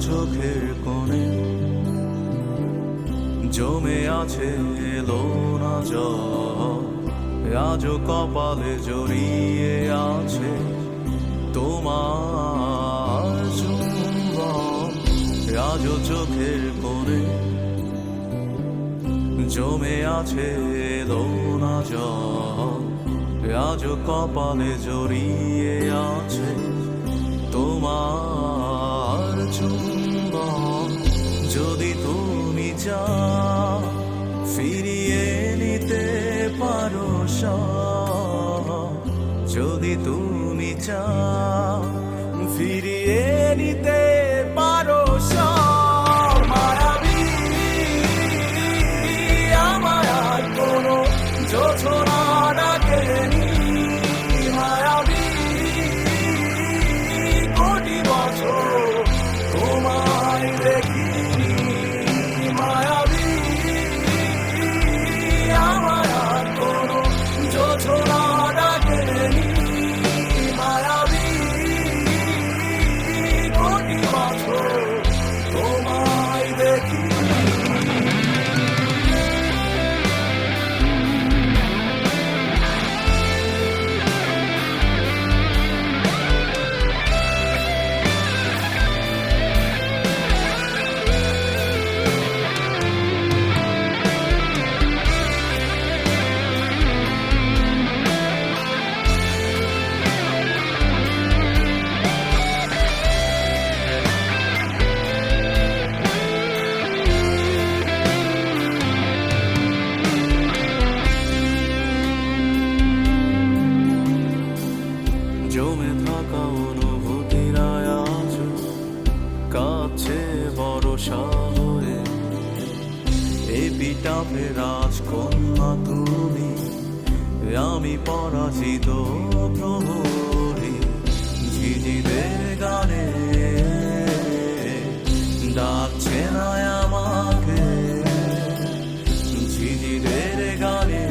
চোখের কোণে জমে আছে এলো না জল, আজও কপালে জড়িয়ে আছে তোমার চুম্বন। আজও চোখের কোণে জমে আছে এলো না জল, আজও কপালে জড়িয়ে আছে তোমার চুম্বন। যদি তুমি চাও ফিরিয়ে নিতে পারো সব, যদি তুমি চাও ফিরিয়ে নিতে পারো সব। মায়াবী আমার আর কোনো যোছনা ডাকেনি, মায়াবী কোটি বছর তোমায় দেখিনি। মায়াবী আমার আর কোনো যোছনা ডাকেনি, মায়াবী কোটি বছর তোমায় দেখিনি। জমে থাকা অনুভূতিরা আজ কাছে ভরসা হয়ে, এপিটাপে রাজকন্যা তুমি, আমি পরাজিত প্রহরী। ঝিঝিদের গানে ডাকছে না আমাকে, ঝিঝিদের গানে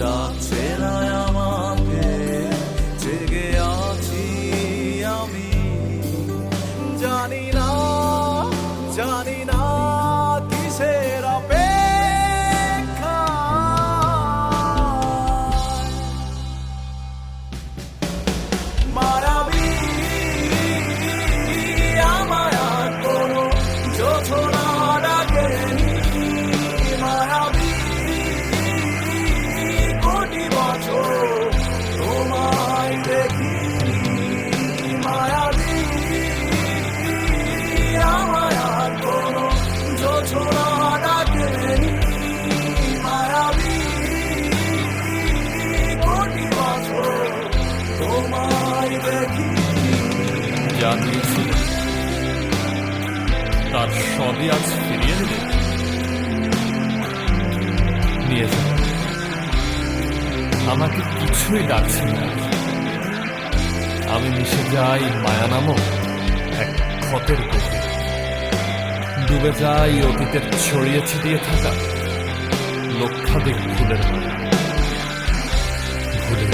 ডাকছে না আমাকে। জেগে আছি আমি, জানি না জানি না কিসের অপেক্ষা। মায়াবী আমার আর কোনো যোছনা ডাকেনি, মায়াবী কোটি বছর তোমায় দেখিনি। মায়াবী আমার আর কোনো যোছনা ডাকেনি, মায়াবী কোটি বছর তোমায় দেখিনি। যা দিয়েছিল তার সবই আজ ফিরিয়ে দেবে। নিয়ে যাও, আমাকে কিছুই ডাকছে না। আমি মিশে যাই মায়া নামক এক ক্ষতের গভীরে, ডুবে যাই অতীতের ছড়িয়ে ছিটিয়ে থাকা লক্ষাধিক ভুলের মায়া। ভুলের